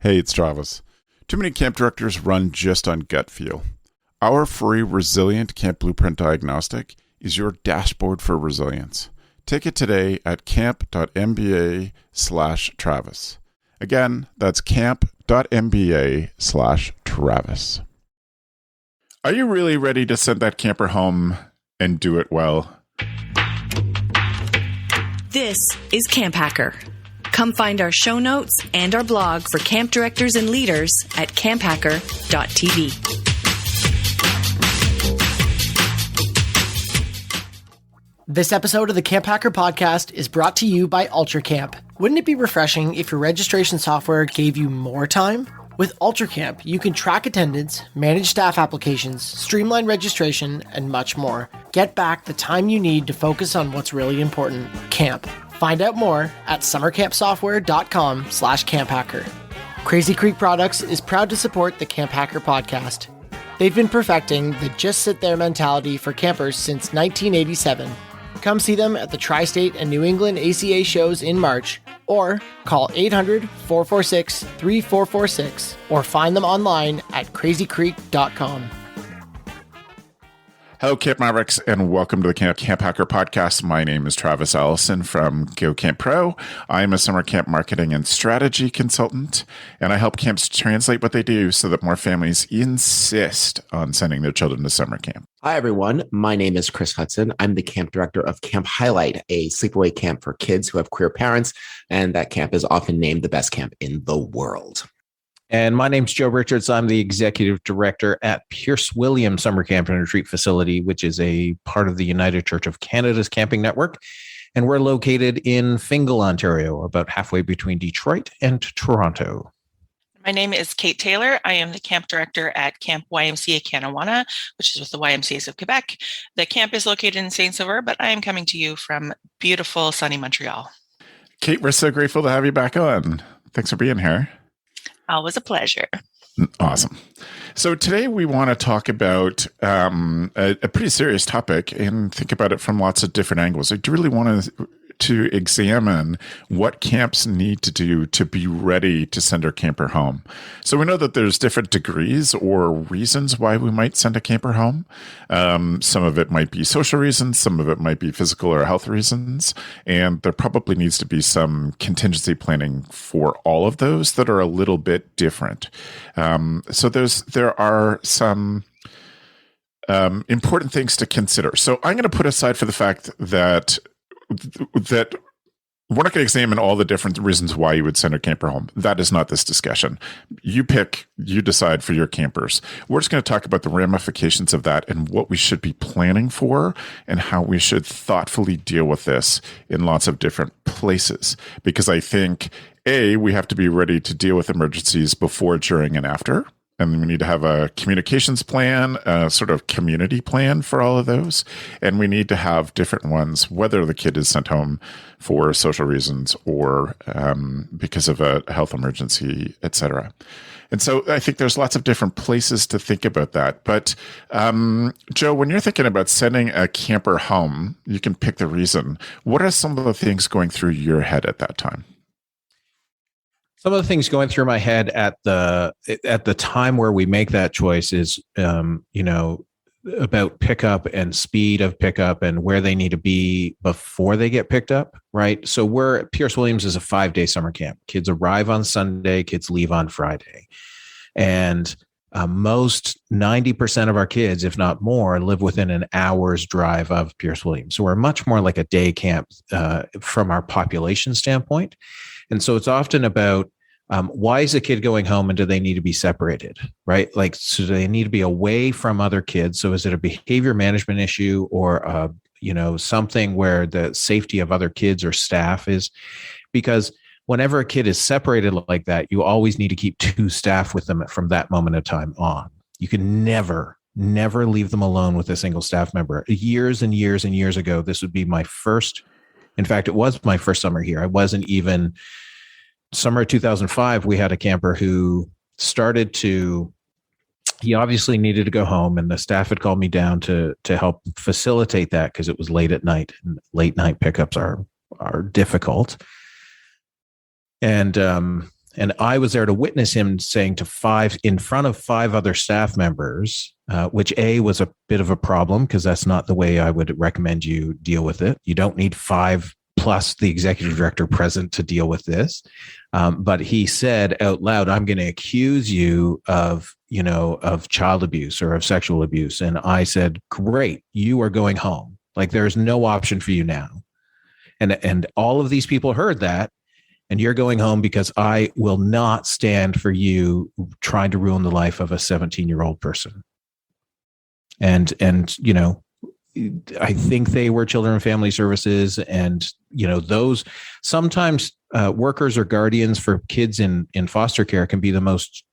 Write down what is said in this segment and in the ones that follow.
Hey, it's Travis. Too many camp directors run just on gut feel. Our free Resilient Camp Blueprint Diagnostic is your dashboard for resilience. Take it today at camp.mba/Travis. Again, that's camp.mba/Travis. Are you really ready to send that camper home and do it well? This is CampHacker. Come find our show notes and our blog for camp directors and leaders at camphacker.tv. This episode of the CampHacker podcast is brought to you by UltraCamp. Wouldn't it be refreshing if your registration software gave you more time? With UltraCamp, you can track attendance, manage staff applications, streamline registration, and much more. Get back the time you need to focus on what's really important, camp. Find out more at summercampsoftware.com/camphacker. Crazy Creek Products is proud to support the CampHacker podcast. They've been perfecting the just sit there mentality for campers since 1987. Come see them at the Tri-State and New England ACA shows in March, or call 800-446-3446, or find them online at crazycreek.com. Hello, Camp Mavericks, and welcome to the CampHacker podcast. My name is Travis Allison from Go Camp Pro. I am a summer camp marketing and strategy consultant, and I help camps translate what they do so that more families insist on sending their children to summer camp. Hi, everyone. My name is Chris Hudson. I'm the camp director of Camp Highlight, a sleepaway camp for kids who have queer parents, and that camp is often named the best camp in the world. And my name's Joe Richards. I'm the executive director at Pierce Williams Summer Camp and Retreat Facility, which is a part of the United Church of Canada's camping network. And we're located in Fingal, Ontario, about halfway between Detroit and Toronto. My name is Kate Taylor. I am the camp director at Camp YMCA Canawana, which is with the YMCAs of Quebec. The camp is located in Saint-Sauveur, but I am coming to you from beautiful, sunny Montreal. Kate, we're so grateful to have you back on. Thanks for being here. Always a pleasure. Awesome. So today we want to talk about a pretty serious topic and think about it from lots of different angles. I do really want to examine what camps need to do to be ready to send our camper home. So we know that there's different degrees or reasons why we might send a camper home. Some of it might be social reasons, some of it might be physical or health reasons, and there probably needs to be some contingency planning for all of those that are a little bit different. So there are some important things to consider. So I'm going to put aside for the fact that we're not going to examine all the different reasons why you would send a camper home. That is not this discussion. You decide for your campers. We're just going to talk about the ramifications of that and what we should be planning for and how we should thoughtfully deal with this in lots of different places. Because I think, we have to be ready to deal with emergencies before, during, and after. And we need to have a communications plan, a sort of community plan for all of those. And we need to have different ones, whether the kid is sent home for social reasons or because of a health emergency, et cetera. And so I think there's lots of different places to think about that. But Joe, when you're thinking about sending a camper home, you can pick the reason. What are some of the things going through your head at that time? Some of the things going through my head at the time where we make that choice is, about pickup and speed of pickup and where they need to be before they get picked up, right? So Pierce Williams is a 5-day summer camp. Kids arrive on Sunday, kids leave on Friday. And most 90% of our kids, if not more, live within an hour's drive of Pierce Williams. So we're much more like a day camp from our population standpoint. And so it's often about why is a kid going home and do they need to be separated, right? Like, so do they need to be away from other kids? So is it a behavior management issue or, something where the safety of other kids or staff is? Because whenever a kid is separated like that, you always need to keep 2 staff with them from that moment of time on. You can never leave them alone with a single staff member. Years and years and years ago, this would be my first. In fact, it was my first summer here. I wasn't even summer of 2005. We had a camper who he obviously needed to go home, and the staff had called me down to help facilitate that because it was late at night, and late night pickups are difficult. And And I was there to witness him saying to five in front of five other staff members, which was a bit of a problem because that's not the way I would recommend you deal with it. You don't need five plus the executive director present to deal with this. But he said out loud, I'm going to accuse you of child abuse or of sexual abuse. And I said, great, you are going home. Like there's no option for you now. And all of these people heard that. And you're going home because I will not stand for you trying to ruin the life of a 17-year-old person. And I think they were Children and Family Services, and those sometimes workers or guardians for kids in foster care can be the most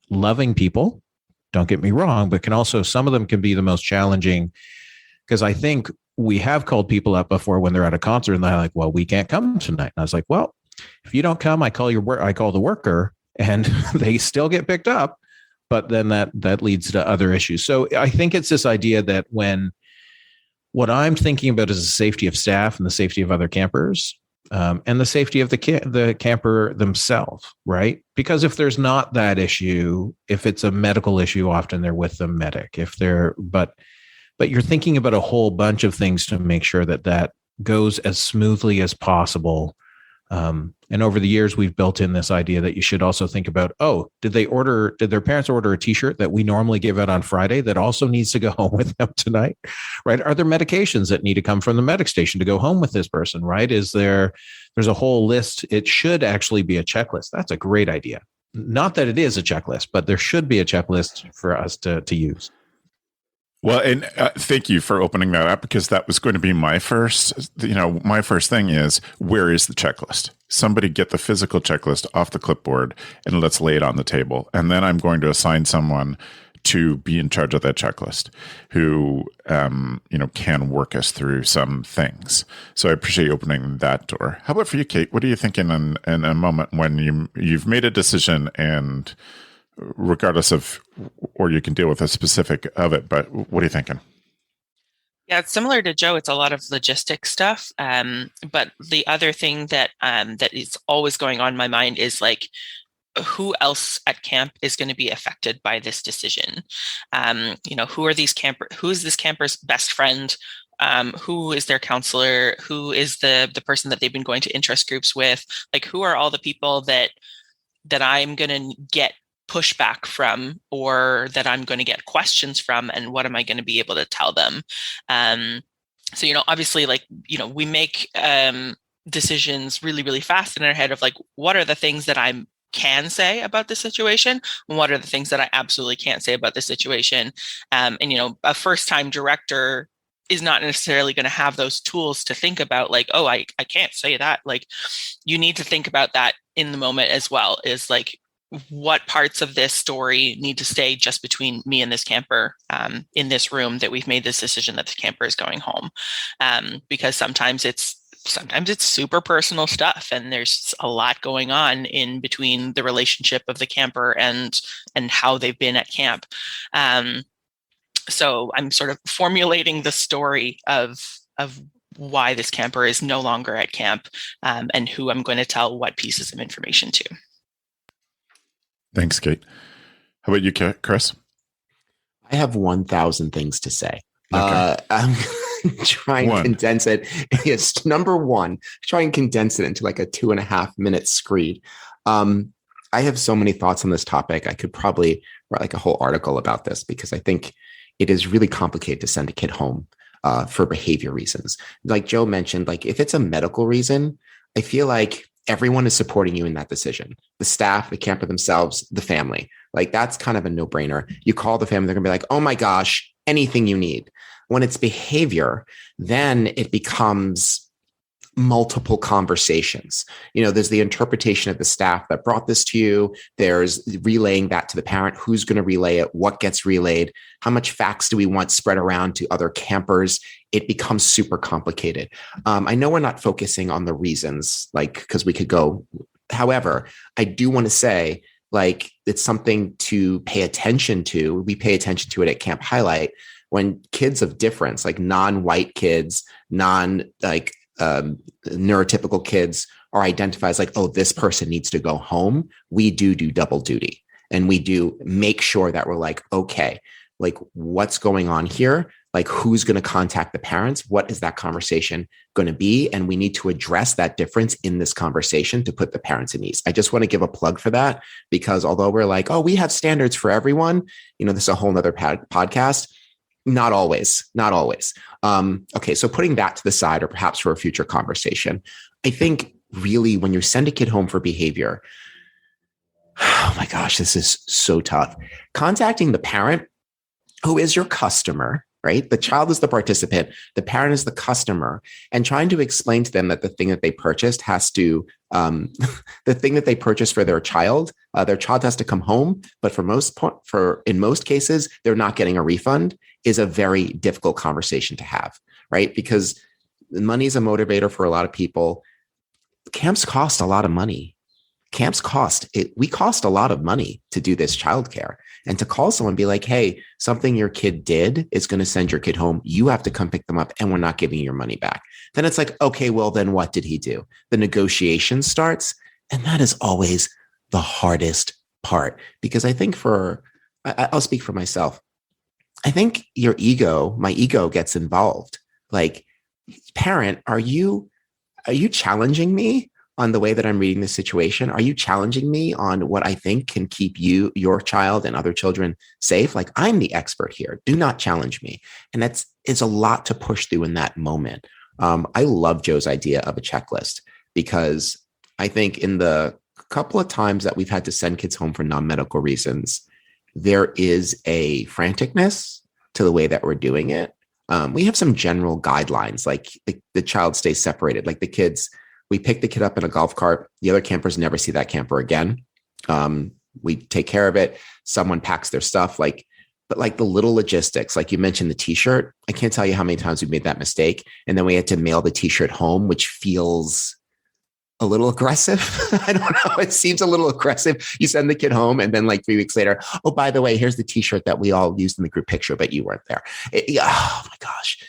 loving people. Don't get me wrong, but some of them can be the most challenging, because I think we have called people up before when they're at a concert and they're like, "Well, we can't come tonight." And I was like, "Well, if you don't come, I call the worker, and they still get picked up." But then that leads to other issues. So I think it's this idea that what I'm thinking about is the safety of staff and the safety of other campers, and the safety of the camper themselves, right? Because if there's not that issue, if it's a medical issue, often they're with the medic. But you're thinking about a whole bunch of things to make sure that goes as smoothly as possible. And over the years, we've built in this idea that you should also think about, did their parents order a t-shirt that we normally give out on Friday that also needs to go home with them tonight, right? Are there medications that need to come from the medic station to go home with this person, right? There's a whole list. It should actually be a checklist. That's a great idea. Not that it is a checklist, but there should be a checklist for us to use. Well, and thank you for opening that up, because that was going to be my first thing is, where is the checklist? Somebody get the physical checklist off the clipboard and let's lay it on the table. And then I'm going to assign someone to be in charge of that checklist who, can work us through some things. So I appreciate you opening that door. How about for you, Kate? What are you thinking in a moment when you've made a decision, and regardless of, or you can deal with a specific of it, but what are you thinking? Yeah, it's similar to Joe. It's a lot of logistic stuff. But the other thing that is always going on in my mind is like, who else at camp is going to be affected by this decision? Who are these who is this camper's best friend? Who is their counselor? Who is the person that they've been going to interest groups with? Like, who are all the people that I'm going to get pushback from, or that I'm going to get questions from, and what am I going to be able to tell them? So, obviously, we make decisions really, really fast in our head of like, what are the things that I can say about the situation, and what are the things that I absolutely can't say about the situation? A first-time director is not necessarily going to have those tools to think about like, I can't say that. Like, you need to think about that in the moment as well, is like, what parts of this story need to stay just between me and this camper in this room that we've made this decision that the camper is going home. Because sometimes it's super personal stuff, and there's a lot going on in between the relationship of the camper and how they've been at camp. So I'm sort of formulating the story of why this camper is no longer at camp, and who I'm going to tell what pieces of information to. Thanks, Kate. How about you, Chris? I have 1,000 things to say. Okay. I'm trying to condense it. Yes, number one, try and condense it into like a 2.5 minute screed. I have so many thoughts on this topic. I could probably write like a whole article about this, because I think it is really complicated to send a kid home for behavior reasons. Like Joe mentioned, like if it's a medical reason, I feel like everyone is supporting you in that decision. The staff, the camper themselves, the family. Like that's kind of a no-brainer. You call the family, they're gonna be like, oh my gosh, anything you need. When it's behavior, then it becomes multiple conversations. There's the interpretation of the staff that brought this to you. There's relaying that to the parent. Who's going to relay it? What gets relayed? How much facts do we want spread around to other campers? It becomes super complicated. I know we're not focusing on the reasons, because we could go. However, I do want to say, it's something to pay attention to. We pay attention to it at Camp Highlight when kids of difference, like non-white kids, neurotypical kids or identifies like, oh, this person needs to go home, we do double duty. And we do make sure that we're like, okay, like what's going on here? Like who's going to contact the parents? What is that conversation going to be? And we need to address that difference in this conversation to put the parents at ease. I just want to give a plug for that, because although we're like, oh, we have standards for everyone, this is a whole nother podcast. Not always. Okay. So putting that to the side, or perhaps for a future conversation, I think really when you send a kid home for behavior, oh my gosh, this is so tough. Contacting the parent who is your customer, right? The child is the participant, the parent is the customer, and trying to explain to them that the thing that they purchased has to, the thing that they purchased for their child has to come home. But in most cases, they're not getting a refund, is a very difficult conversation to have, right? Because money is a motivator for a lot of people. Camps cost a lot of money. We cost a lot of money to do this childcare. And to call someone and be like, hey, something your kid did is going to send your kid home. You have to come pick them up and we're not giving you your money back. Then it's like, okay, well, then what did he do? The negotiation starts. And that is always the hardest part, because I think I'll speak for myself. I think my ego gets involved. Like, parent, are you challenging me on the way that I'm reading the situation? Are you challenging me on what I think can keep your child and other children safe? Like, I'm the expert here. Do not challenge me. And it's a lot to push through in that moment. I love Joe's idea of a checklist, because I think in the couple of times that we've had to send kids home for non-medical reasons, there is a franticness to the way that we're doing it. We have some general guidelines, like the child stays separated, like we pick the kid up in a golf cart. The other campers never see that camper again. We take care of it. Someone packs their stuff, but the little logistics, like you mentioned, the t-shirt, I can't tell you how many times we made that mistake. And then we had to mail the t-shirt home, which feels a little aggressive. I don't know. It seems a little aggressive. You send the kid home and then 3 weeks later, oh, by the way, here's the t-shirt that we all used in the group picture, but you weren't there. Oh my gosh.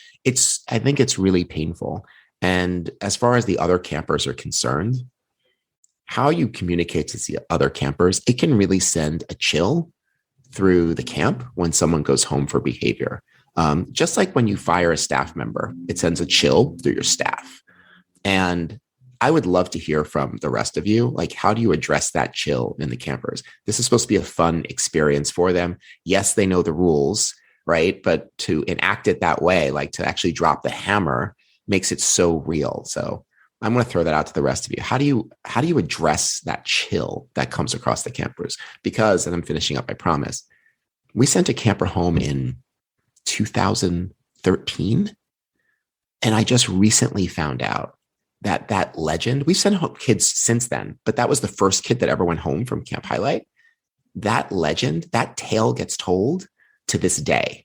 I think it's really painful. And as far as the other campers are concerned, how you communicate to the other campers, it can really send a chill through the camp when someone goes home for behavior. Just like when you fire a staff member, it sends a chill through your staff. And I would love to hear from the rest of you. Like, how do you address that chill in the campers? This is supposed to be a fun experience for them. Yes, they know the rules, right? But to enact it that way, like to actually drop the hammer, makes it so real. So I'm going to throw that out to the rest of you. How do you address that chill that comes across the campers? Because, and I'm finishing up, I promise, we sent a camper home in 2013. And I just recently found out that legend, we've sent home kids since then, but that was the first kid that ever went home from Camp Highlight. That legend, that tale gets told to this day.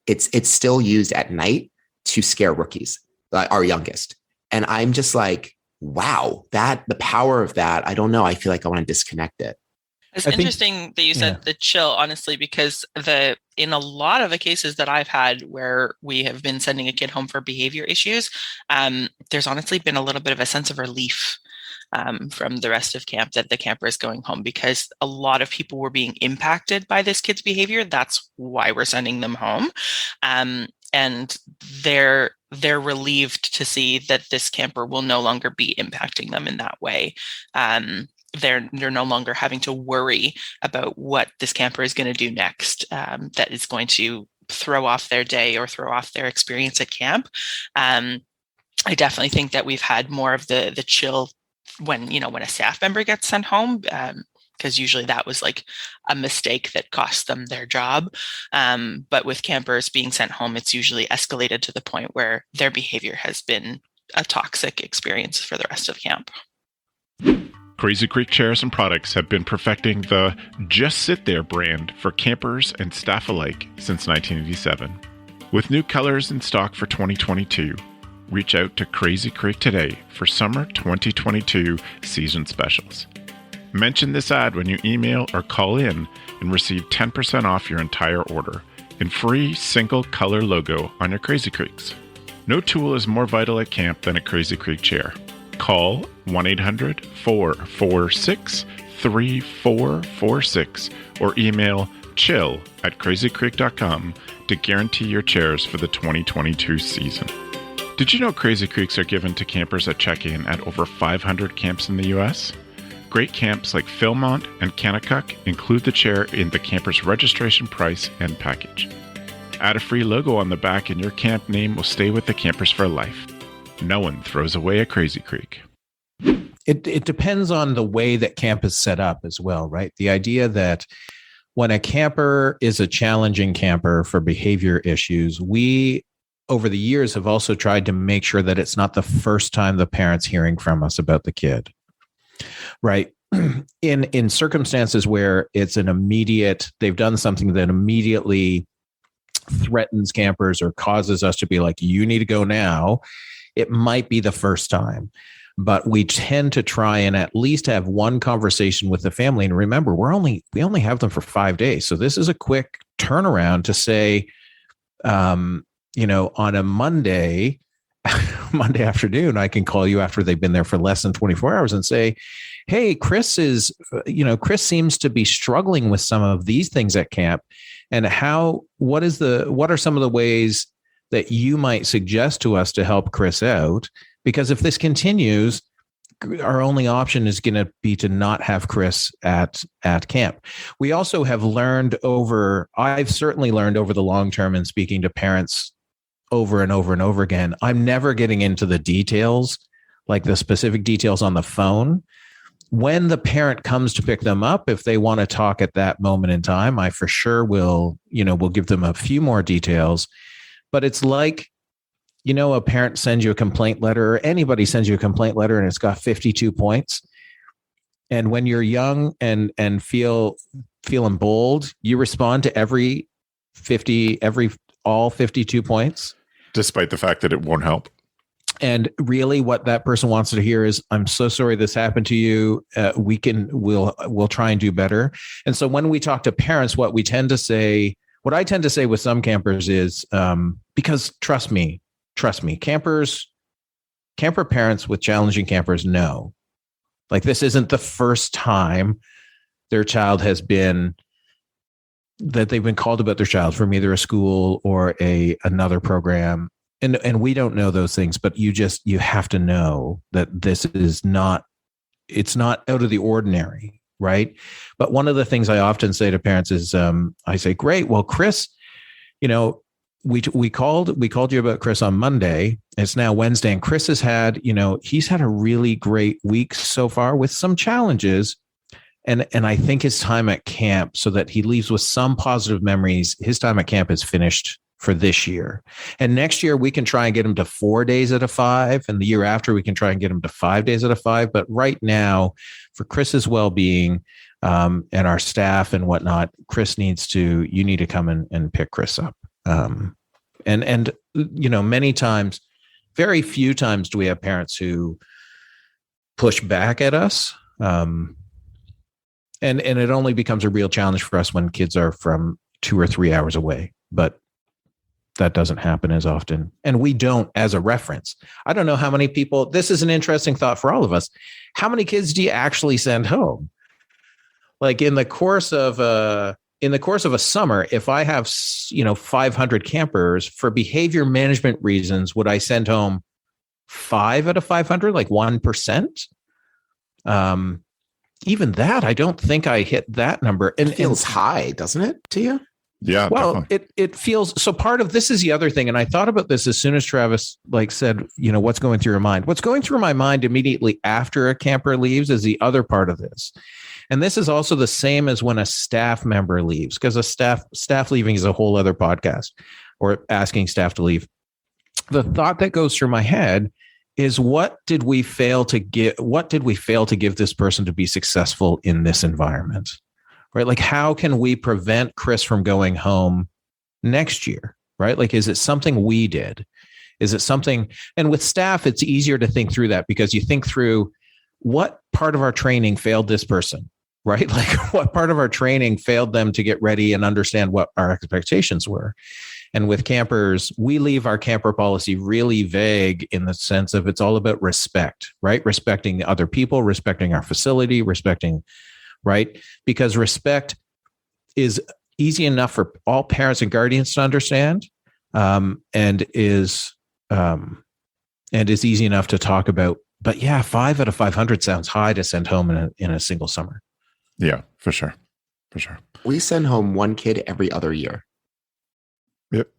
It's still used at night to scare rookies, our youngest. And I'm just like, wow, the power of that, I don't know. I feel like I want to disconnect it. It's interesting that you said the chill, honestly, because in a lot of the cases that I've had where we have been sending a kid home for behavior issues, there's honestly been a little bit of a sense of relief from the rest of camp that the camper is going home, because a lot of people were being impacted by this kid's behavior. That's why we're sending them home. And they're relieved to see that this camper will no longer be impacting them in that way. They're no longer having to worry about what this camper is going to do next, that is going to throw off their day or throw off their experience at camp. I definitely think that we've had more of the chill when a staff member gets sent home, because usually that was like a mistake that cost them their job. But with campers being sent home, it's usually escalated to the point where their behavior has been a toxic experience for the rest of camp. Crazy Creek chairs and products have been perfecting the Just Sit There brand for campers and staff alike since 1987. With new colors in stock for 2022, reach out to Crazy Creek today for summer 2022 season specials. Mention this ad when you email or call in and receive 10% off your entire order and free single color logo on your Crazy Creeks. No tool is more vital at camp than a Crazy Creek chair. call 1-800-446-3446 or email chill@crazycreek.com to guarantee your chairs for the 2022 season. Did you know Crazy Creeks are given to campers at check-in at over 500 camps in the U.S.? Great camps like Philmont and Kanakuk include the chair in the camper's registration price and package. Add a free logo on the back and your camp name will stay with the campers for life. No one throws away a Crazy Creek. It depends on the way that camp is set up as well, right? The idea that when a camper is a challenging camper for behavior issues, we, over the years, have also tried to make sure that it's not the first time the parent's hearing from us about the kid, right? In circumstances where it's an immediate, they've done something that immediately threatens campers or causes us to be like, you need to go now, it might be the first time. But we tend to try and at least have one conversation with the family. And remember, we only have them for 5 days. So this is a quick turnaround to say, on a Monday afternoon, I can call you after they've been there for less than 24 hours and say, hey, Chris seems to be struggling with some of these things at camp. And what are some of the ways that you might suggest to us to help Chris out? Because if this continues, our only option is going to be to not have Chris at camp. We also have I've certainly learned over the long term in speaking to parents over and over and over again, I'm never getting into the details, like the specific details on the phone. When the parent comes to pick them up, if they want to talk at that moment in time, I for sure will give them a few more details. But it's like, a parent sends you a complaint letter, or anybody sends you a complaint letter, and it's got 52 points. And when you're young and feeling bold, you respond to all 52 points. Despite the fact that it won't help. And really what that person wants to hear is, I'm so sorry this happened to you. We'll try and do better. And so when we talk to parents, what I tend to say with some campers is, because trust me, camper parents with challenging campers know, like, this isn't the first time their child they've been called about their child from either a school or another program. And we don't know those things, but you have to know that this is it's not out of the ordinary, right? But one of the things I often say to parents is, I say, great, well, Chris, we called you about Chris on Monday. It's now Wednesday, and Chris has had, he's had a really great week so far with some challenges. And I think his time at camp, so that he leaves with some positive memories, his time at camp is finished for this year. And next year we can try and get him to 4 days out of 5. And the year after we can try and get him to 5 days out of 5. But right now, for Chris's well-being, and our staff and whatnot, you need to come and pick Chris up. And many times, very few times do we have parents who push back at us. And it only becomes a real challenge for us when kids are from 2 or 3 hours away, but that doesn't happen as often. And we don't, as a reference. I don't know how many people, this is an interesting thought for all of us. How many kids do you actually send home? Like in the course of a summer, if I have, 500 campers, for behavior management reasons, would I send home 5 out of 500, like 1%? Even that, I don't think I hit that number. And it feels high, doesn't it, to you? Yeah. Well, it feels so. Part of this is the other thing, and I thought about this as soon as Travis said, what's going through your mind? What's going through my mind immediately after a camper leaves is the other part of this. And this is also the same as when a staff member leaves, because a staff leaving is a whole other podcast, or asking staff to leave. The thought that goes through my head is, what did we fail to give this person to be successful in this environment? Right? Like, how can we prevent Chris from going home next year? Right? Like, is it something we did? Is it something? And with staff, it's easier to think through that, because you think through, what part of our training failed this person? Right? Like, what part of our training failed them to get ready and understand what our expectations were? And with campers, we leave our camper policy really vague in the sense of it's all about respect, right? Respecting the other people, respecting our facility, respecting, right? Because respect is easy enough for all parents and guardians to understand, and is easy enough to talk about. But yeah, 5 out of 500 sounds high to send home in a single summer. Yeah, for sure. For sure. We send home one kid every other year. Yep.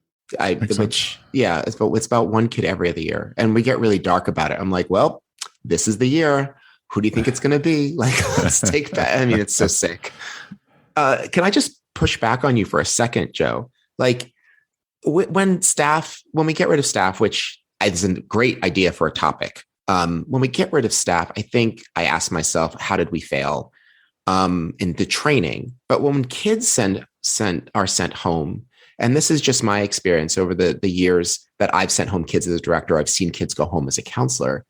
It's about one kid every other year. And we get really dark about it. I'm like, well, this is the year. Who do you think it's going to be? Like, let's take that. I mean, it's so sick. Can I just push back on you for a second, Joe? Like, when we get rid of staff, which is a great idea for a topic. When we get rid of staff, I think I ask myself, how did we fail in the training? But when kids are sent home, and this is just my experience over the years that I've sent home kids as a director, I've seen kids go home as a counselor.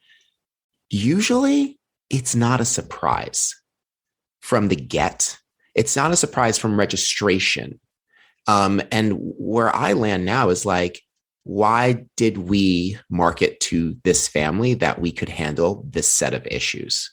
Usually it's not a surprise from the get. It's not a surprise from registration. And where I land now is like, why did we market to this family that we could handle this set of issues?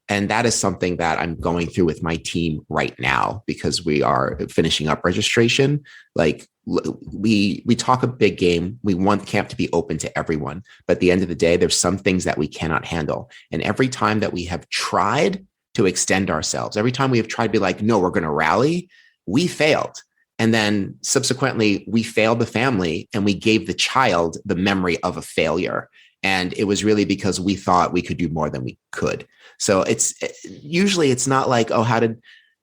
And that is something that I'm going through with my team right now, because we are finishing up registration. Like, we talk a big game. We want camp to be open to everyone. But at the end of the day, there's some things that we cannot handle. And every time that we have tried to extend ourselves, every time we have tried to be like, no, we're going to rally, we failed. And then subsequently, we failed the family and we gave the child the memory of a failure. And it was really because we thought we could do more than we could. So it's usually not like, oh,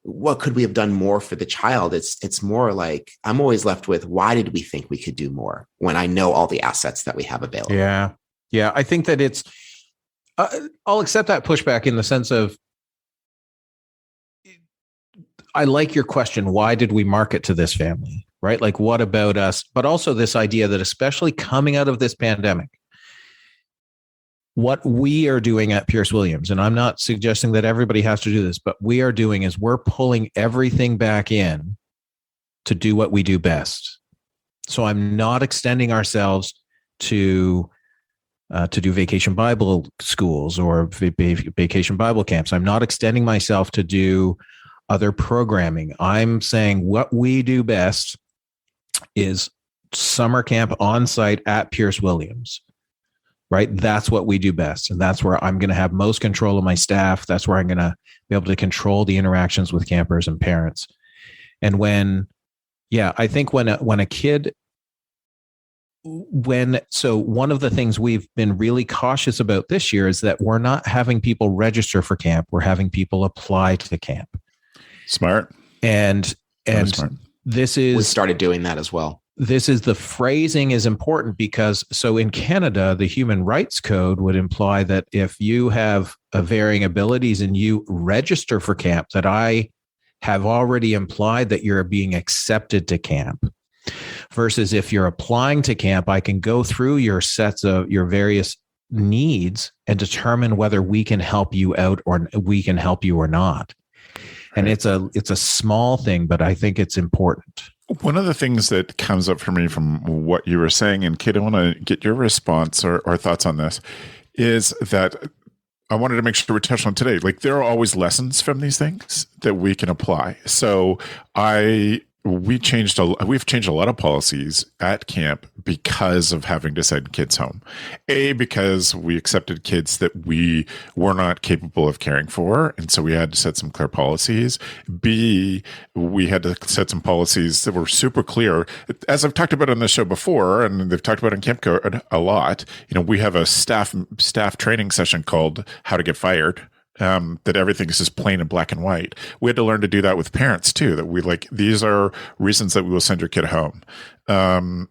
what could we have done more for the child? It's more like, I'm always left with, why did we think we could do more when I know all the assets that we have available? Yeah. Yeah. I think that I'll accept that pushback in the sense of, I like your question. Why did we market to this family? Right? Like, what about us? But also this idea that, especially coming out of this pandemic, what we are doing at Pierce Williams, and I'm not suggesting that everybody has to do this, but we are doing is we're pulling everything back in to do what we do best. So I'm not extending ourselves to do vacation Bible schools or vacation Bible camps. I'm not extending myself to do other programming. I'm saying what we do best is summer camp on site at Pierce Williams, right? That's what we do best. And that's where I'm going to have most control of my staff. That's where I'm going to be able to control the interactions with campers and parents. And I think one of the things we've been really cautious about this year is that we're not having people register for camp. We're having people apply to camp. Smart. And smart. We started doing that as well. The phrasing is important because in Canada, the Human Rights Code would imply that if you have varying abilities and you register for camp, that I have already implied that you're being accepted to camp. Versus if you're applying to camp, I can go through your sets of your various needs and determine whether we can help you out or we can help you or not. And it's a small thing, but I think it's important. One of the things that comes up for me from what you were saying, and Kate, I want to get your response or thoughts on this, is that I wanted to make sure we touched on today. Like, there are always lessons from these things that we can apply. So we've changed a lot of policies at camp because of having to send kids home. A, because we accepted kids that we were not capable of caring for, and so we had to set some clear policies. B, we had to set some policies that were super clear. As I've talked about on this show before, and they've talked about on Camp Code a lot, we have a staff training session called How to Get Fired. That everything is just plain and black and white. We had to learn to do that with parents too, that these are reasons that we will send your kid home. And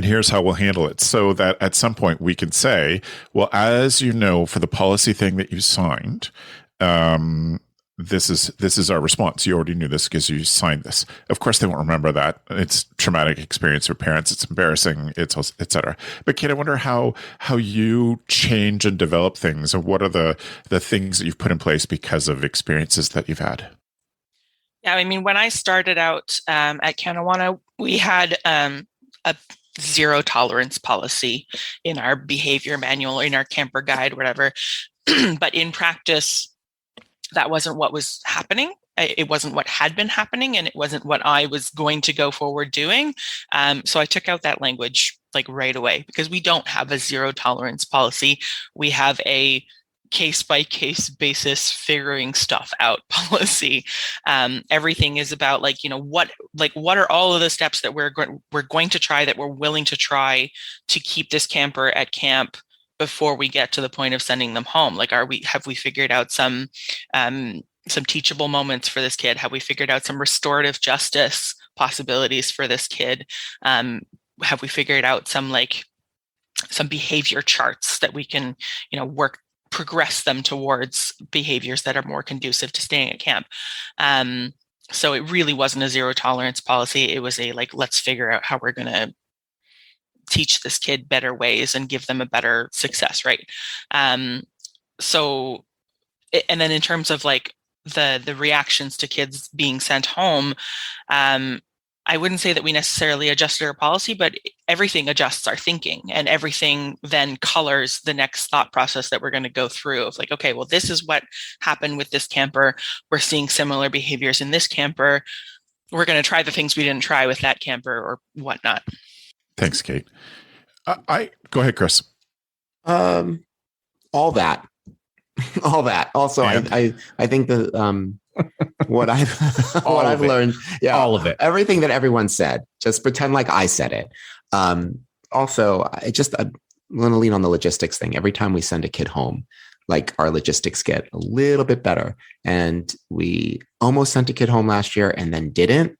here's how we'll handle it, so that at some point we can say, well, as you know, for the policy thing that you signed, this is our response. You already knew this because you signed this. Of course, they won't remember that. It's a traumatic experience for parents. It's embarrassing, et cetera. But Kate, I wonder how you change and develop things, and what are the things that you've put in place because of experiences that you've had? Yeah, I mean, when I started out at Canawana, we had a zero tolerance policy in our behavior manual, in our camper guide, whatever. But in practice, that wasn't what was happening. It wasn't what had been happening, and it wasn't what I was going to go forward doing. So I took out that language like right away, because we don't have a zero tolerance policy. We have a case by case basis figuring stuff out policy. Everything is about what are all of the steps that we're going to try, that we're willing to try to keep this camper at camp before we get to the point of sending them home. Like, have we figured out some teachable moments for this kid? Have we figured out some restorative justice possibilities for this kid? Have we figured out some behavior charts that we can, progress them towards behaviors that are more conducive to staying at camp? So it really wasn't a zero tolerance policy. It was let's figure out how we're going to teach this kid better ways and give them a better success rate. So, and then in terms of the reactions to kids being sent home, I wouldn't say that we necessarily adjusted our policy, but everything adjusts our thinking, and everything then colors the next thought process that we're going to go through of okay, well, this is what happened with this camper. We're seeing similar behaviors in this camper. We're going to try the things we didn't try with that camper or whatnot. Thanks, Kate. Go ahead, Chris. All that. Also, I think that what I've learned, all of it, everything that everyone said, just pretend like I said it. Also, I'm going to lean on the logistics thing. Every time we send a kid home, our logistics get a little bit better. And we almost sent a kid home last year and then didn't,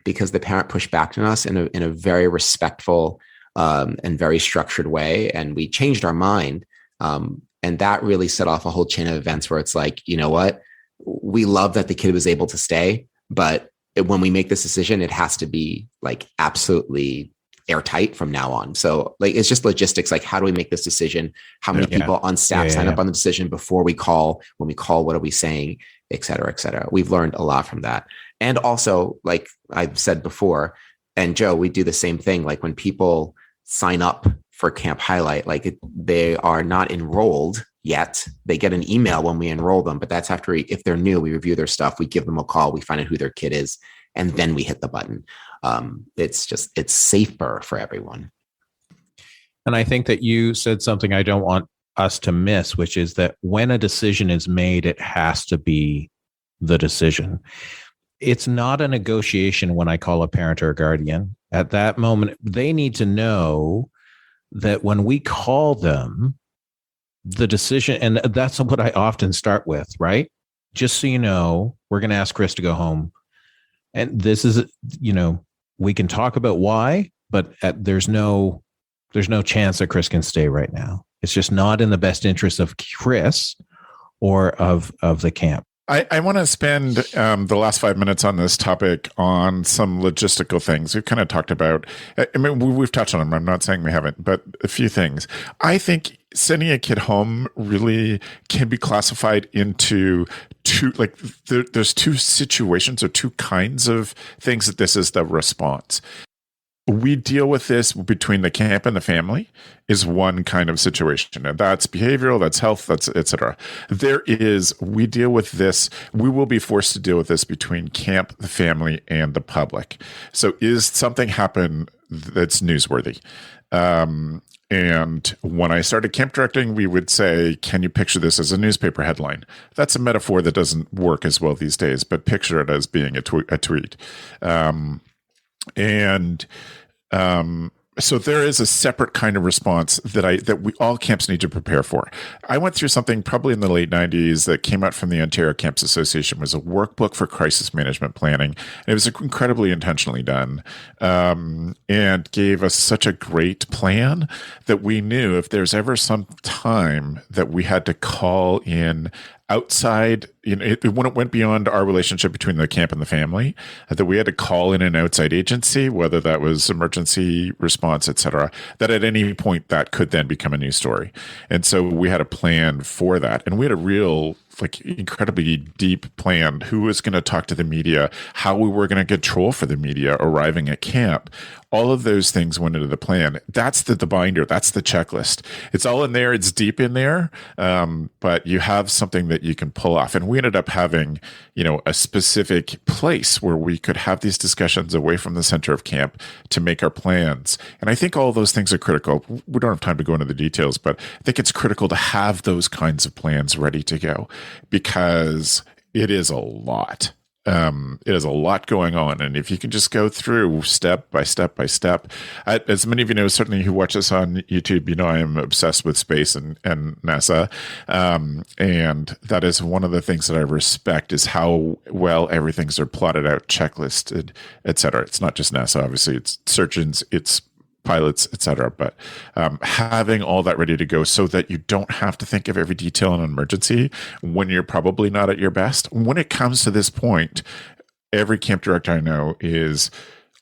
because the parent pushed back on us in a very respectful and very structured way. And we changed our mind. And that really set off a whole chain of events where it's you know what? We love that the kid was able to stay, but when we make this decision, it has to be absolutely airtight from now on. So it's just logistics. How do we make this decision? How many people on staff sign up on the decision before we call? When we call, what are we saying? Et cetera, et cetera. We've learned a lot from that. And also, like I've said before, and Joe, we do the same thing. When people sign up for Camp Highlight, they are not enrolled yet. They get an email when we enroll them, but that's after, if they're new, we review their stuff, we give them a call, we find out who their kid is, and then we hit the button. It's safer for everyone. And I think that you said something I don't want us to miss, which is that when a decision is made, it has to be the decision. It's not a negotiation when I call a parent or a guardian. At that moment, they need to know that when we call them, the decision, and that's what I often start with, right? Just so you know, we're going to ask Chris to go home. And this is, we can talk about why, but there's no chance that Chris can stay right now. It's just not in the best interest of Chris or of the camp. I want to spend the last 5 minutes on this topic on some logistical things. We've kind of talked about, we've touched on them. I'm not saying we haven't, but a few things. I think sending a kid home really can be classified into two, there's two situations or two kinds of things that this is the response. We deal with this between the camp and the family is one kind of situation. And that's behavioral, that's health, that's et cetera. We deal with this, we will be forced to deal with this between camp, the family, and the public. So is something happen that's newsworthy? And when I started camp directing, we would say, can you picture this as a newspaper headline? That's a metaphor that doesn't work as well these days, but picture it as being a tweet. So there is a separate kind of response that we all camps need to prepare for. I went through something probably in the late 90s that came out from the Ontario Camps Association. It was a workbook for crisis management planning. And it was incredibly intentionally done, and gave us such a great plan that we knew if there's ever some time that we had to call in outside, when it went beyond our relationship between the camp and the family, that we had to call in an outside agency, whether that was emergency response, et cetera, that at any point that could then become a news story. And so we had a plan for that. And we had a real like incredibly deep plan, who was going to talk to the media, how we were going to control for the media arriving at camp. All of those things went into the plan. That's the binder. That's the checklist. It's all in there. It's deep in there. But you have something that you can pull off. And we ended up having, a specific place where we could have these discussions away from the center of camp to make our plans. And I think all those things are critical. We don't have time to go into the details, but I think it's critical to have those kinds of plans ready to go, because it is a lot. It is a lot going on. And if you can just go through step by step by step, as many of you know, certainly who watch us on YouTube, I am obsessed with space and NASA. And that is one of the things that I respect, is how well everything's are plotted out, checklisted, et cetera. It's not just NASA, obviously, it's surgeons, it's pilots, etc. But having all that ready to go so that you don't have to think of every detail in an emergency when you're probably not at your best. When it comes to this point, every camp director I know is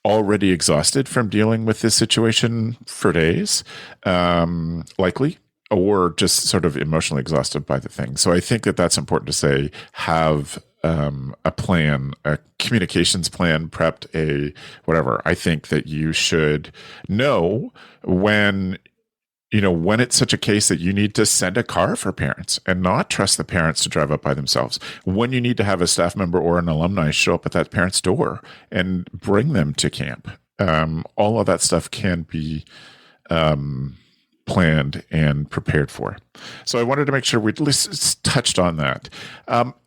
already exhausted from dealing with this situation for days, likely, or just sort of emotionally exhausted by the thing. So I think that that's important to say, have a plan, a communications plan, prepped, a whatever. I think that you should know when it's such a case that you need to send a car for parents and not trust the parents to drive up by themselves. When you need to have a staff member or an alumni show up at that parent's door and bring them to camp. All of that stuff can be planned and prepared for. So I wanted to make sure we at least touched on that.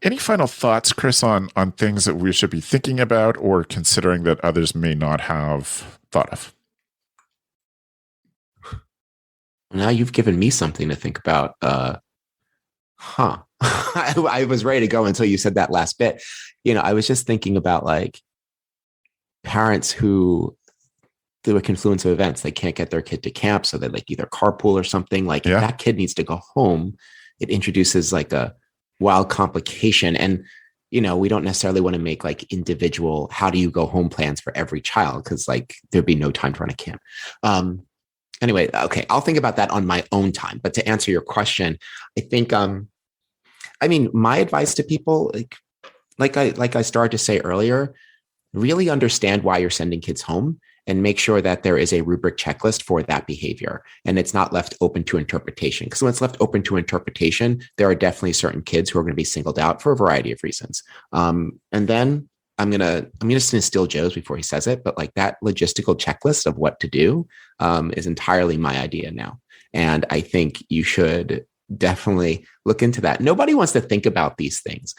Any final thoughts, Chris, on things that we should be thinking about or considering that others may not have thought of? Now you've given me something to think about. I was ready to go until you said that last bit. I was just thinking about like parents who, through a confluence of events, they can't get their kid to camp, so they like either carpool or something. Like if that kid needs to go home, it introduces like a wild complication. And we don't necessarily want to make like individual how do you go home plans for every child, because like there'd be no time to run a camp. Anyway, okay, I'll think about that on my own time. But to answer your question, I think my advice to people, like I started to say earlier, really understand why you're sending kids home, and make sure that there is a rubric checklist for that behavior, and it's not left open to interpretation. Because when it's left open to interpretation, there are definitely certain kids who are going to be singled out for a variety of reasons. And then I'm gonna steal Joe's before he says it, but like that logistical checklist of what to do is entirely my idea now, and I think you should definitely look into that. Nobody wants to think about these things.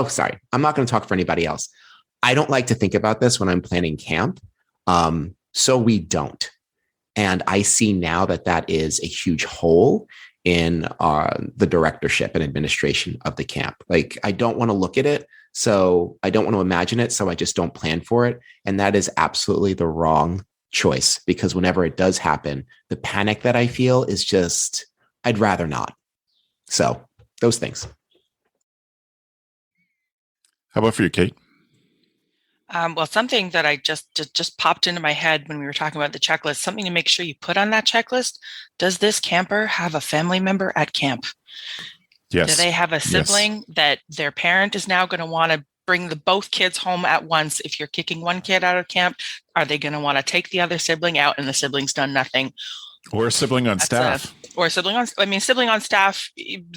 Sorry, I'm not going to talk for anybody else. I don't like to think about this when I'm planning camp. So we don't. And I see now that is a huge hole in the directorship and administration of the camp. Like, I don't want to look at it. So I don't want to imagine it. So I just don't plan for it. And that is absolutely the wrong choice, because whenever it does happen, the panic that I feel is just, I'd rather not. So those things. How about for you, Kate? Well, something that I just popped into my head when we were talking about the checklist, something to make sure you put on that checklist. Does this camper have a family member at camp? Yes. Do they have a sibling that their parent is now going to want to bring both kids home at once? If you're kicking one kid out of camp, are they going to want to take the other sibling out and the sibling's done nothing? Or a sibling on staff. Sibling on staff,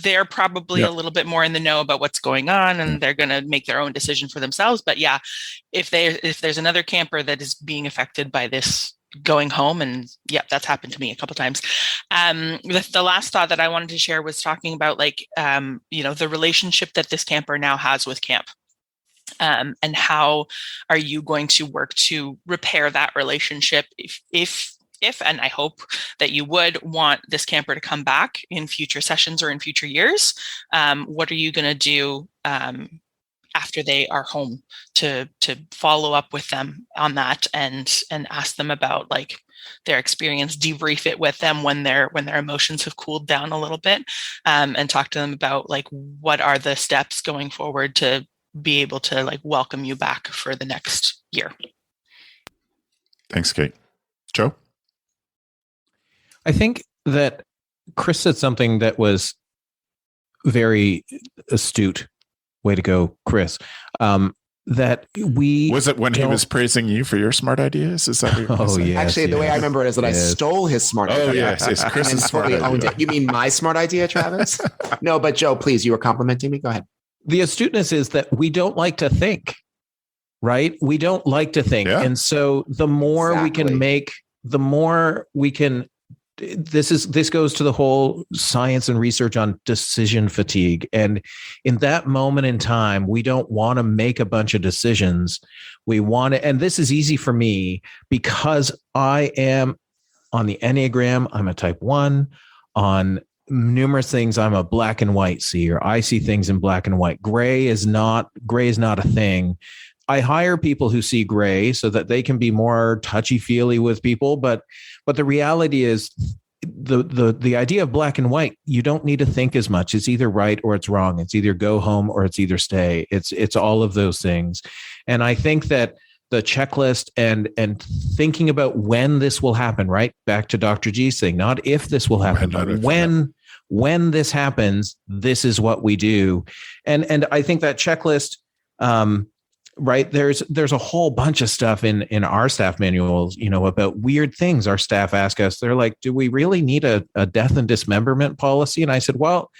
they're probably a little bit more in the know about what's going on, and they're going to make their own decision for themselves. But yeah, if there's another camper that is being affected by this going home, and that's happened to me a couple of times. The last thought that I wanted to share was talking about the relationship that this camper now has with camp. And how are you going to work to repair that relationship if, and I hope that you would want this camper to come back in future sessions or in future years, what are you going to do after they are home to follow up with them on that and ask them about like their experience, debrief it with them when their emotions have cooled down a little bit, and talk to them about like what are the steps going forward to be able to like welcome you back for the next year. Thanks, Kate. Joe? I think that Chris said something that was very astute. Way to go, Chris. That we was it when he was praising you for your smart ideas? Is that what oh yeah? Actually, the way I remember it is that I stole his smart idea. Oh yes, Chris and smart totally idea. owned it. You mean my smart idea, Travis? No, but Joe, please, you were complimenting me. Go ahead. The astuteness is that we don't like to think, right? We don't like to think, and so the more we can make, the more we can. This goes to the whole science and research on decision fatigue. And in that moment in time, we don't want to make a bunch of decisions. We want to, and this is easy for me because I am on the Enneagram. I'm a type 1 on numerous things. I'm a black and white seer. I see things in black and white. Gray is not a thing. I hire people who see gray so that they can be more touchy-feely with people. But the reality is the idea of black and white, you don't need to think as much. It's either right or it's wrong. It's either go home or it's either stay. It's all of those things. And I think that the checklist and thinking about when this will happen, right? Back to Dr. G's thing, not if this will happen, but when this happens, this is what we do. And I think that checklist, right. There's a whole bunch of stuff in our staff manuals, about weird things our staff ask us. They're like, do we really need a death and dismemberment policy? And I said, well,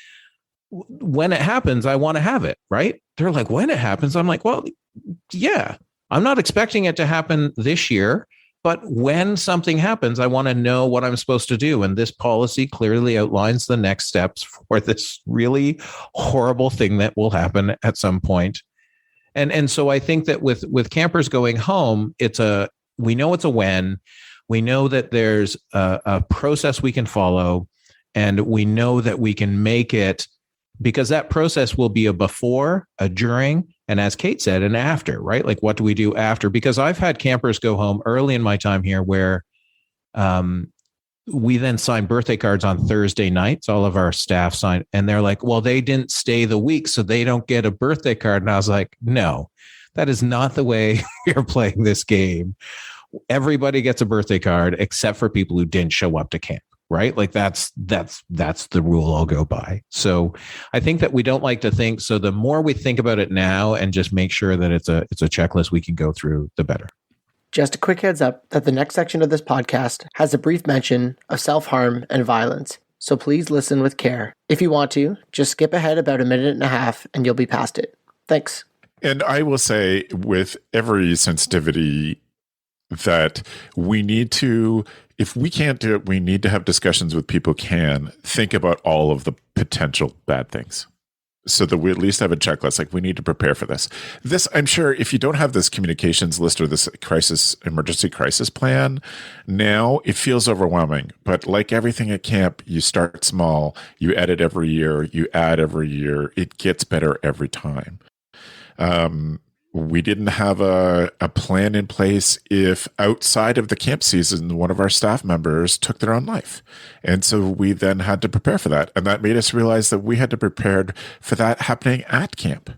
when it happens, I want to have it. Right. They're like, when it happens, I'm like, well, yeah, I'm not expecting it to happen this year, but when something happens, I want to know what I'm supposed to do. And this policy clearly outlines the next steps for this really horrible thing that will happen at some point. And so I think that with campers going home, we know it's a when. We know that there's a process we can follow, and we know that we can make it, because that process will be a before, a during, and as Kate said, an after, right? Like, what do we do after? Because I've had campers go home early in my time here where we then sign birthday cards on Thursday nights. All of our staff sign, and they're like, well, they didn't stay the week, so they don't get a birthday card. And I was like, no, that is not the way you're playing this game. Everybody gets a birthday card except for people who didn't show up to camp, right? Like that's the rule I'll go by. So I think that we don't like to think. So the more we think about it now and just make sure that it's a checklist we can go through, the better. Just a quick heads up that the next section of this podcast has a brief mention of self-harm and violence, so please listen with care. If you want to, just skip ahead about a minute and a half and you'll be past it. Thanks. And I will say, with every sensitivity, that we need to, if we can't do it, we need to have discussions with people who can think about all of the potential bad things, so that we at least have a checklist. Like, we need to prepare for this. This, I'm sure, if you don't have this communications list or this emergency crisis plan, now it feels overwhelming. But like everything at camp, you start small, you edit every year, you add every year. It gets better every time. We didn't have a plan in place if outside of the camp season, one of our staff members took their own life. And so we then had to prepare for that. And that made us realize that we had to prepare for that happening at camp.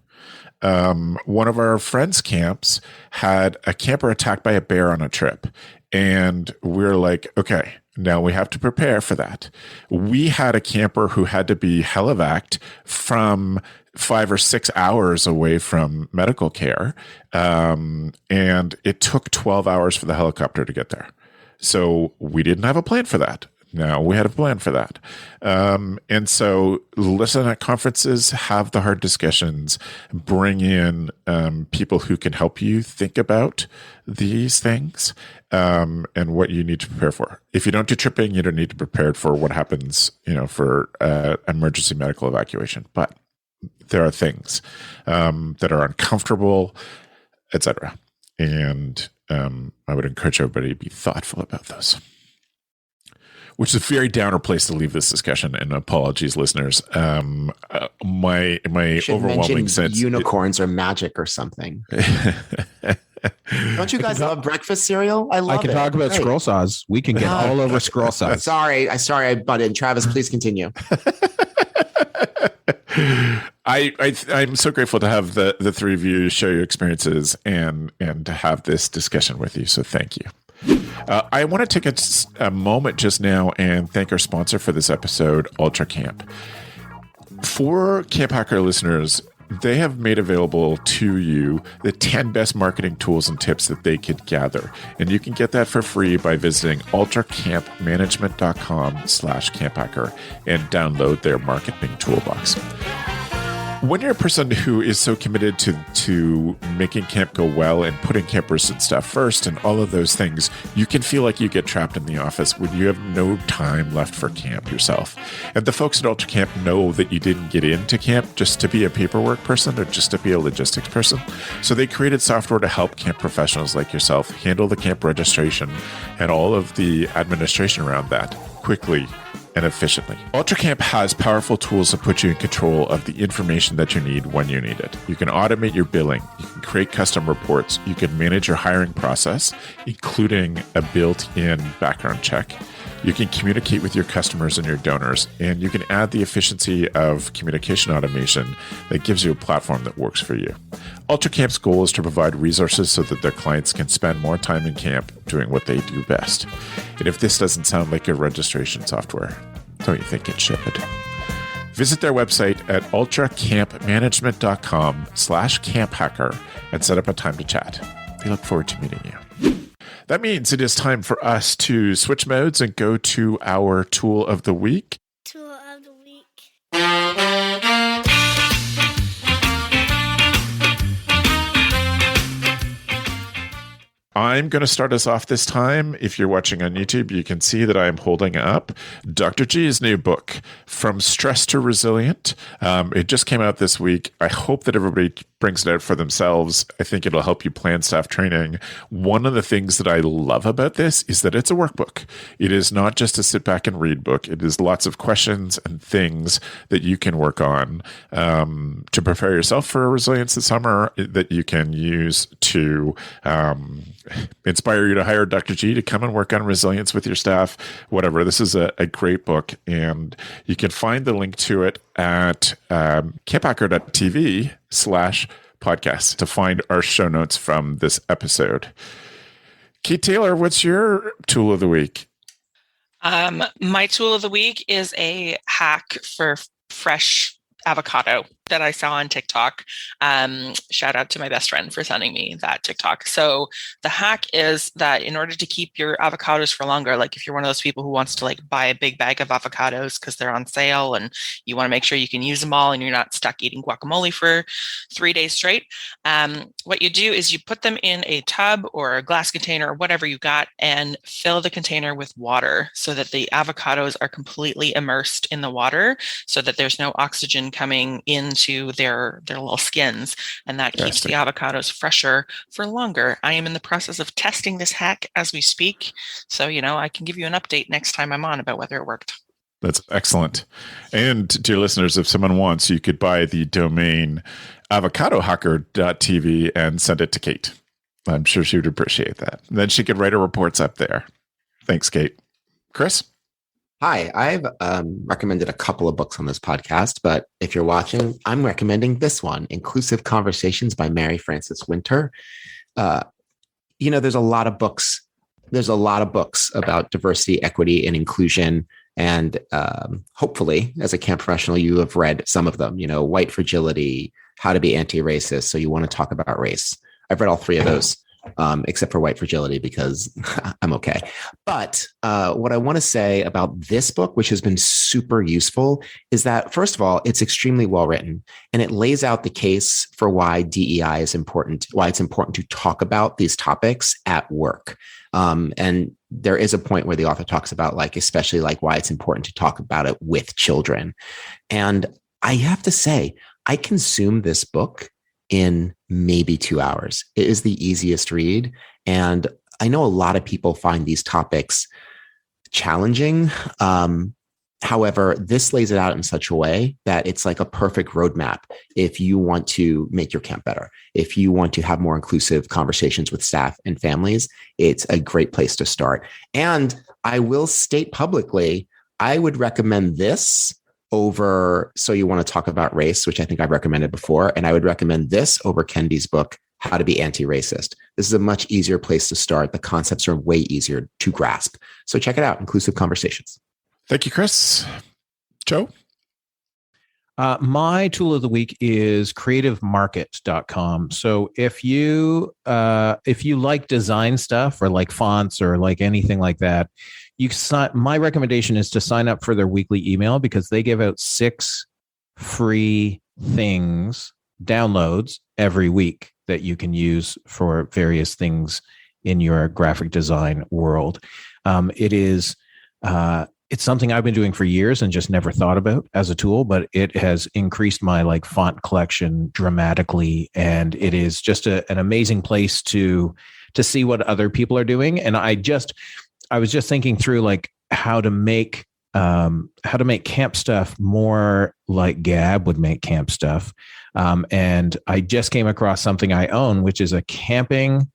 One of our friends' camps had a camper attacked by a bear on a trip. And we're like, okay, now we have to prepare for that. We had a camper who had to be helivac'd from 5 or 6 hours away from medical care. And it took 12 hours for the helicopter to get there. So we didn't have a plan for that. Now we had a plan for that. And so listen at conferences, have the hard discussions, bring in people who can help you think about these things and what you need to prepare for. If you don't do tripping, you don't need to prepare for what happens, for emergency medical evacuation. But there are things that are uncomfortable, etc. And I would encourage everybody to be thoughtful about those. Which is a very downer place to leave this discussion, and apologies, listeners. My overwhelming sense, unicorns are magic or something. Don't you guys love breakfast cereal? I can talk about scroll saws. We can get all over scroll saws. Sorry, I butted in. Travis, please continue. I'm so grateful to have the three of you share your experiences and to have this discussion with you. So thank you. I want to take a moment just now and thank our sponsor for this episode, UltraCamp. For CampHacker listeners, they have made available to you the 10 best marketing tools and tips that they could gather. And you can get that for free by visiting ultracampmanagement.com/camphacker and download their marketing toolbox. When you're a person who is so committed to making camp go well and putting campers and stuff first and all of those things, you can feel like you get trapped in the office when you have no time left for camp yourself. And the folks at UltraCamp know that you didn't get into camp just to be a paperwork person or just to be a logistics person. So they created software to help camp professionals like yourself handle the camp registration and all of the administration around that quickly and efficiently. UltraCamp has powerful tools to put you in control of the information that you need when you need it. You can automate your billing. You can create custom reports. You can manage your hiring process, including a built-in background check. You can communicate with your customers and your donors, and you can add the efficiency of communication automation that gives you a platform that works for you. UltraCamp's goal is to provide resources so that their clients can spend more time in camp doing what they do best. And if this doesn't sound like a registration software, don't you think it should? Visit their website at ultracampmanagement.com/camphacker and set up a time to chat. We look forward to meeting you. That means it is time for us to switch modes and go to our tool of the week. Tool of the week. I'm going to start us off this time. If you're watching on YouTube, you can see that I'm holding up Dr. G's new book, From Stress to Resilient. It just came out this week. I hope that everybody brings it out for themselves. I think it'll help you plan staff training. One of the things that I love about this is that it's a workbook. It is not just a sit back and read book. It is lots of questions and things that you can work on to prepare yourself for resilience this summer that you can use to inspire you to hire Dr. G to come and work on resilience with your staff, whatever. This is a great book, and you can find the link to it at camphacker.tv/podcast to find our show notes from this episode. Kate Taylor, what's your tool of the week? My tool of the week is a hack for fresh avocado that I saw on TikTok. Shout out to my best friend for sending me that TikTok. So the hack is that in order to keep your avocados for longer, like if you're one of those people who wants to like buy a big bag of avocados because they're on sale and you want to make sure you can use them all and you're not stuck eating guacamole for 3 days straight, what you do is you put them in a tub or a glass container or whatever you got and fill the container with water so that the avocados are completely immersed in the water so that there's no oxygen coming into their little skins, and that keeps the avocados fresher for longer. I am in the process of testing this hack as we speak, so I can give you an update next time I'm on about whether it worked. That's excellent. And dear listeners, if someone wants, you could buy the domain avocadohacker.tv and send it to Kate. I'm sure she would appreciate that. Then she could write her reports up there. Thanks, Kate. Chris? Hi, I've recommended a couple of books on this podcast, but if you're watching, I'm recommending this one, Inclusive Conversations by Mary Frances Winter. There's a lot of books. There's a lot of books about diversity, equity, and inclusion. And hopefully, as a camp professional, you have read some of them, White Fragility, How to Be Anti-Racist. So you want to talk about race. I've read all three of those. Except for White Fragility, because I'm okay. But what I want to say about this book, which has been super useful, is that, first of all, it's extremely well written, and it lays out the case for why DEI is important, why it's important to talk about these topics at work. And there is a point where the author talks about, especially why it's important to talk about it with children. And I have to say, I consumed this book in maybe 2 hours. It is the easiest read. And I know a lot of people find these topics challenging. However, this lays it out in such a way that it's like a perfect roadmap if you want to make your camp better. If you want to have more inclusive conversations with staff and families, it's a great place to start. And I will state publicly, I would recommend this over So You Want to Talk About Race, which I think I've recommended before. And I would recommend this over Kendi's book, How to Be Anti-Racist. This is a much easier place to start. The concepts are way easier to grasp. So check it out, Inclusive Conversations. Thank you, Chris. Joe? My tool of the week is creativemarket.com. So if you like design stuff or like fonts or like anything like that, my recommendation is to sign up for their weekly email, because they give out 6 free things, downloads every week that you can use for various things in your graphic design world. It's something I've been doing for years and just never thought about as a tool, but it has increased my like font collection dramatically. And it is just an amazing place to see what other people are doing. And I was just thinking through like how to make camp stuff more like Gab would make camp stuff. And I just came across something I own, which is a camping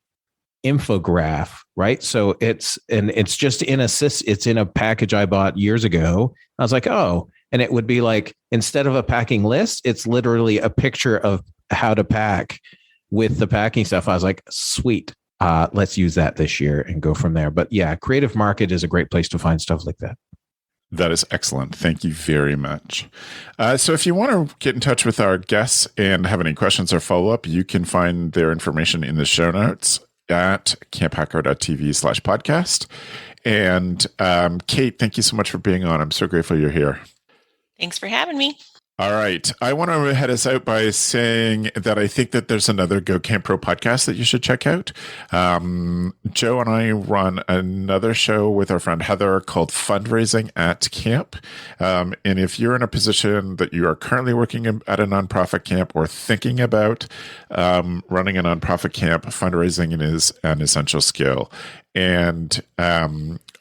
infograph, right? So it's just it's in a package I bought years ago. I was like, oh, and it would be like, instead of a packing list, it's literally a picture of how to pack with the packing stuff. I was like, sweet. Let's use that this year and go from there. But yeah, Creative Market is a great place to find stuff like that. That is excellent. Thank you very much. So if you want to get in touch with our guests and have any questions or follow-up, you can find their information in the show notes at camphacker.tv/podcast. And Kate, thank you so much for being on. I'm so grateful you're here. Thanks for having me. All right. I want to head us out by saying that I think that there's another Go Camp Pro podcast that you should check out. Joe and I run another show with our friend Heather called Fundraising at Camp. And if you're in a position that you are currently working at a nonprofit camp or thinking about running a nonprofit camp, fundraising is an essential skill. And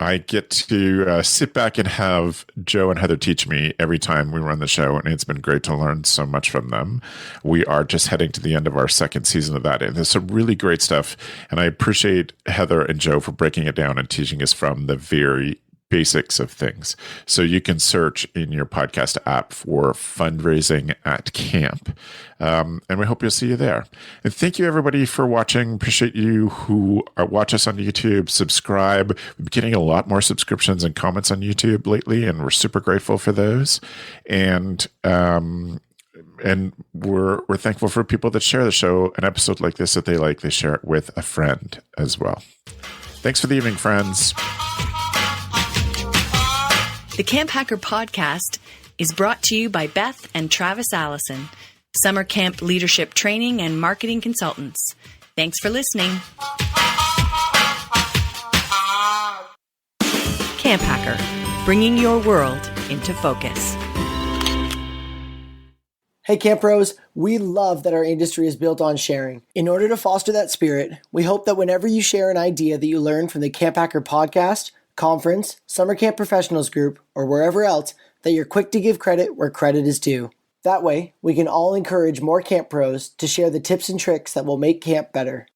I get to sit back and have Joe and Heather teach me every time we run the show, and it's been great to learn so much from them. We are just heading to the end of our second season of that, and there's some really great stuff, and I appreciate Heather and Joe for breaking it down and teaching us from the very basics of things. So you can search in your podcast app for Fundraising at Camp. And we hope you'll see you there. And thank you everybody for watching. Appreciate you who watch us on YouTube, subscribe. We've been getting a lot more subscriptions and comments on YouTube lately, and we're super grateful for those. And we're thankful for people that share the show, an episode like this that they share it with a friend as well. Thanks for the evening, friends. The Camp Hacker podcast is brought to you by Beth and Travis Allison, summer camp leadership training and marketing consultants. Thanks for listening. Camp Hacker, bringing your world into focus. Hey Camp Pros, we love that our industry is built on sharing. In order to foster that spirit, we hope that whenever you share an idea that you learned from the Camp Hacker podcast, conference, summer camp professionals group, or wherever else, that you're quick to give credit where credit is due. That way, we can all encourage more camp pros to share the tips and tricks that will make camp better.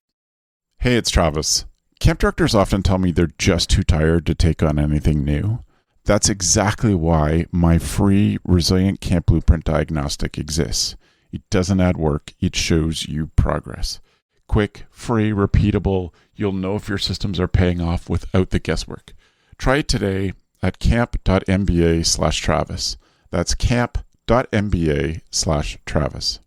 Hey, it's Travis. Camp directors often tell me they're just too tired to take on anything new. That's exactly why my free Resilient Camp Blueprint Diagnostic exists. It doesn't add work, it shows you progress. Quick, free, repeatable, you'll know if your systems are paying off without the guesswork. Try it today at camp.mba/Travis. That's camp.mba/Travis.